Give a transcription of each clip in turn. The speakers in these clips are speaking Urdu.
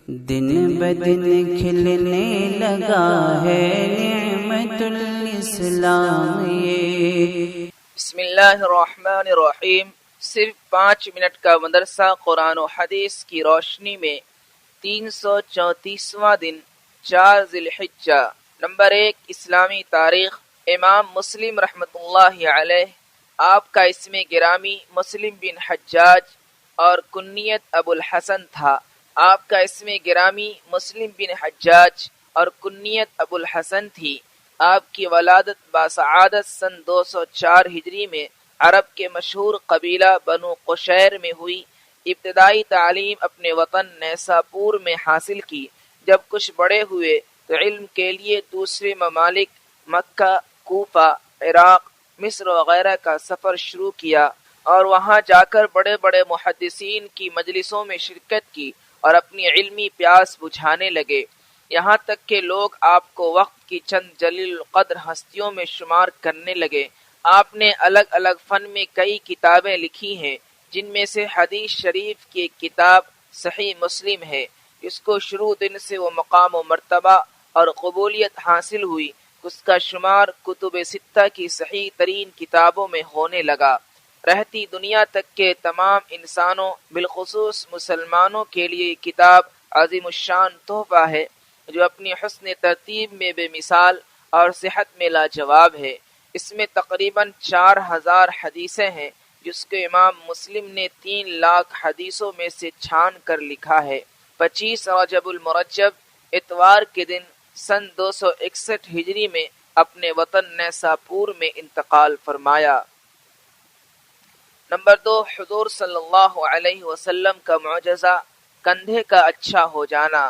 دن بدن کھلنے لگا ہے نعمت الاسلام یہ۔ بسم اللہ الرحمن الرحیم۔ صرف 5 منٹ کا مدرسہ قرآن و حدیث کی روشنی میں 334واں دن 4 ذی الحجہ۔ نمبر 1، اسلامی تاریخ۔ امام مسلم رحمۃ اللہ علیہ، آپ کا اسم گرامی مسلم بن حجاج اور کنیت ابو الحسن تھا۔ آپ کا اسم گرامی مسلم بن حجاج اور کنیت ابو الحسن تھی۔ آپ کی ولادت باسعادت سن 204 ہجری میں عرب کے مشہور قبیلہ بنو قشیر میں ہوئی۔ ابتدائی تعلیم اپنے وطن نیساپور میں حاصل کی۔ جب کچھ بڑے ہوئے تو علم کے لیے دوسرے ممالک مکہ، کوفہ، عراق، مصر وغیرہ کا سفر شروع کیا اور وہاں جا کر بڑے بڑے محدثین کی مجلسوں میں شرکت کی اور اپنی علمی پیاس بجھانے لگے، یہاں تک کہ لوگ آپ کو وقت کی چند جلیل القدر ہستیوں میں شمار کرنے لگے۔ آپ نے الگ الگ فن میں کئی کتابیں لکھی ہیں، جن میں سے حدیث شریف کی ایک کتاب صحیح مسلم ہے، جس کو شروع دن سے وہ مقام و مرتبہ اور قبولیت حاصل ہوئی، اس کا شمار کتب ستہ کی صحیح ترین کتابوں میں ہونے لگا۔ رہتی دنیا تک کے تمام انسانوں بالخصوص مسلمانوں کے لیے یہ کتاب عظیم الشان تحفہ ہے، جو اپنی حسن ترتیب میں بے مثال اور صحت میں لاجواب ہے۔ اس میں تقریباً 4000 حدیثیں ہیں، جس کو امام مسلم نے 3 لاکھ حدیثوں میں سے چھان کر لکھا ہے۔ 25 رجب المرجب اتوار کے دن سن 261 ہجری میں اپنے وطن نیساپور میں انتقال فرمایا۔ نمبر 2، حضور صلی اللہ علیہ وسلم کا معجزہ، کندھے کا اچھا ہو جانا۔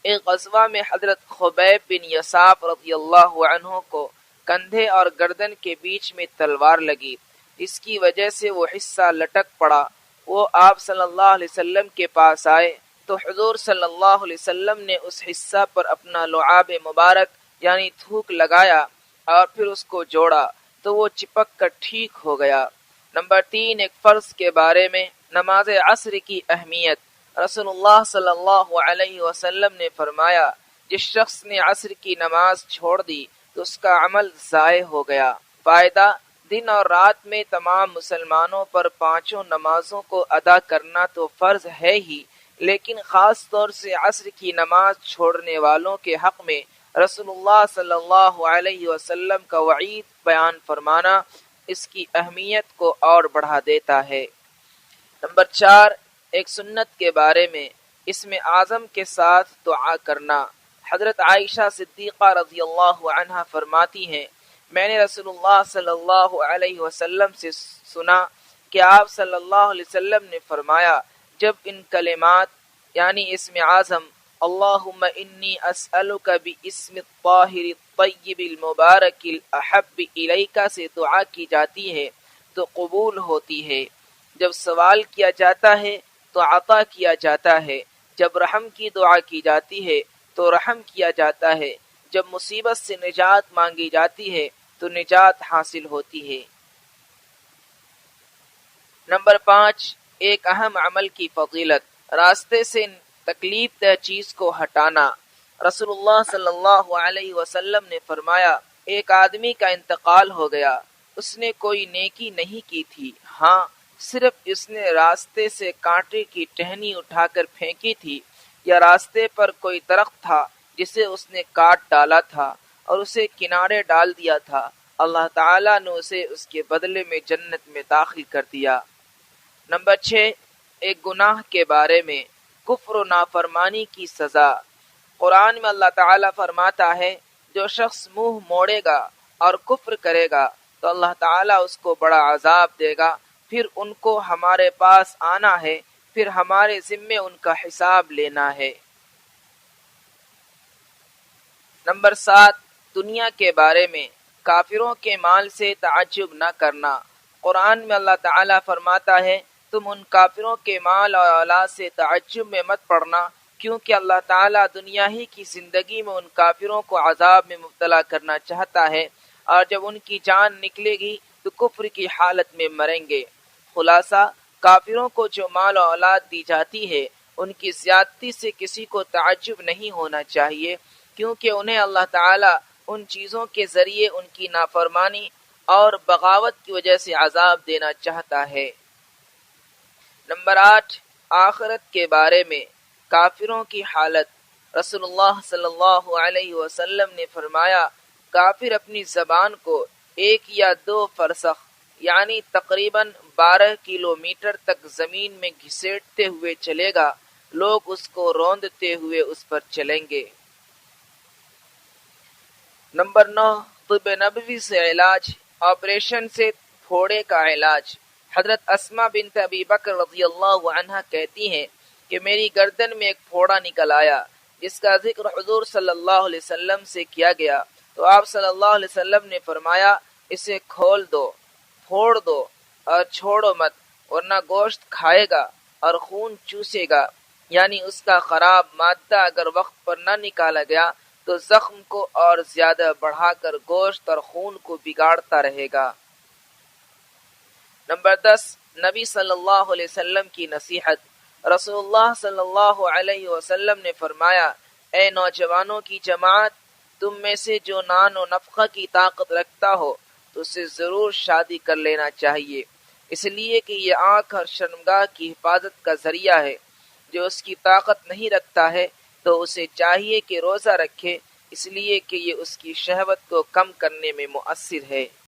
ایک غزوہ میں حضرت خبیب بن یصاف رضی اللہ عنہ کو کندھے اور گردن کے بیچ میں تلوار لگی، اس کی وجہ سے وہ حصہ لٹک پڑا۔ وہ آپ صلی اللہ علیہ وسلم کے پاس آئے تو حضور صلی اللہ علیہ وسلم نے اس حصہ پر اپنا لعاب مبارک یعنی تھوک لگایا اور پھر اس کو جوڑا تو وہ چپک کر ٹھیک ہو گیا۔ نمبر 3، ایک فرض کے بارے میں، نماز عصر کی اہمیت۔ رسول اللہ صلی اللہ علیہ وسلم نے فرمایا، جس شخص نے عصر کی نماز چھوڑ دی تو اس کا عمل ضائع ہو گیا۔ فائدہ، دن اور رات میں تمام مسلمانوں پر 5 نمازوں کو ادا کرنا تو فرض ہے ہی، لیکن خاص طور سے عصر کی نماز چھوڑنے والوں کے حق میں رسول اللہ صلی اللہ علیہ وسلم کا وعید بیان فرمانا اس کی اہمیت کو اور بڑھا دیتا ہے۔ نمبر 4، ایک سنت کے بارے میں، اسم اعظم کے ساتھ دعا کرنا۔ حضرت عائشہ صدیقہ رضی اللہ عنہا فرماتی ہیں، میں نے رسول اللہ صلی اللہ علیہ وسلم سے سنا کہ آپ صلی اللہ علیہ وسلم نے فرمایا، جب ان کلمات یعنی اسم اعظم اللہم انی اسألک باسم الطاہر الطیب المبارک الاحب الیک سے دعا کی جاتی ہے تو قبول ہوتی ہے، جب سوال کیا جاتا ہے تو عطا کیا جاتا ہے، جب رحم کی دعا کی جاتی ہے تو رحم کیا جاتا ہے، جب مصیبت سے نجات مانگی جاتی ہے تو نجات حاصل ہوتی ہے۔ نمبر 5، ایک اہم عمل کی فضیلت، راستے سے تکلیف دہ چیز کو ہٹانا۔ رسول اللہ صلی اللہ علیہ وسلم نے فرمایا، ایک آدمی کا انتقال ہو گیا، اس نے کوئی نیکی نہیں کی تھی، ہاں صرف اس نے راستے سے کانٹے کی ٹہنی اٹھا کر پھینکی تھی، یا راستے پر کوئی درخت تھا جسے اس نے کاٹ ڈالا تھا اور اسے کنارے ڈال دیا تھا، اللہ تعالیٰ نے اسے اس کے بدلے میں جنت میں داخل کر دیا۔ نمبر 6، ایک گناہ کے بارے میں، کفر و نافرمانی کی سزا۔ قرآن میں اللہ تعالیٰ فرماتا ہے، جو شخص منہ موڑے گا اور کفر کرے گا تو اللہ تعالیٰ اس کو بڑا عذاب دے گا، پھر ان کو ہمارے پاس آنا ہے، پھر ہمارے ذمے ان کا حساب لینا ہے۔ نمبر 7، دنیا کے بارے میں، کافروں کے مال سے تعجب نہ کرنا۔ قرآن میں اللہ تعالیٰ فرماتا ہے، تم ان کافروں کے مال اور اولاد سے تعجب میں مت پڑنا، کیونکہ اللہ تعالیٰ دنیا ہی کی زندگی میں ان کافروں کو عذاب میں مبتلا کرنا چاہتا ہے، اور جب ان کی جان نکلے گی تو کفر کی حالت میں مریں گے۔ خلاصہ، کافروں کو جو مال و اولاد دی جاتی ہے ان کی زیادتی سے کسی کو تعجب نہیں ہونا چاہیے، کیونکہ انہیں اللہ تعالی ان چیزوں کے ذریعے ان کی نافرمانی اور بغاوت کی وجہ سے عذاب دینا چاہتا ہے۔ نمبر 8، آخرت کے بارے میں کافروں کی حالت۔ رسول اللہ صلی اللہ علیہ وسلم نے فرمایا، کافر اپنی زبان کو 1 یا 2 فرسخ یعنی تقریباً 12 کلومیٹر تک زمین میں گھسیٹتے ہوئے چلے گا، لوگ اس کو روندتے ہوئے اس پر چلیں گے۔ نمبر 9، طب نبوی سے علاج، آپریشن سے پھوڑے کا علاج۔ حضرت اسماء بنت ابی بکر رضی اللہ عنہ کہتی ہیں کہ میری گردن میں ایک پھوڑا نکل آیا، جس کا ذکر حضور صلی اللہ علیہ وسلم سے کیا گیا تو آپ صلی اللہ علیہ وسلم نے فرمایا، اسے کھول دو، پھوڑ دو اور چھوڑو مت، ورنہ گوشت کھائے گا اور خون چوسے گا، یعنی اس کا خراب مادہ اگر وقت پر نہ نکالا گیا تو زخم کو اور زیادہ بڑھا کر گوشت اور خون کو بگاڑتا رہے گا۔ نمبر 10، نبی صلی اللہ علیہ وسلم کی نصیحت۔ رسول اللہ صلی اللہ علیہ وسلم نے فرمایا، اے نوجوانوں کی جماعت، تم میں سے جو نان و نفقہ کی طاقت رکھتا ہو تو اسے ضرور شادی کر لینا چاہیے، اس لیے کہ یہ آنکھ اور شرمگاہ کی حفاظت کا ذریعہ ہے۔ جو اس کی طاقت نہیں رکھتا ہے تو اسے چاہیے کہ روزہ رکھے، اس لیے کہ یہ اس کی شہوت کو کم کرنے میں مؤثر ہے۔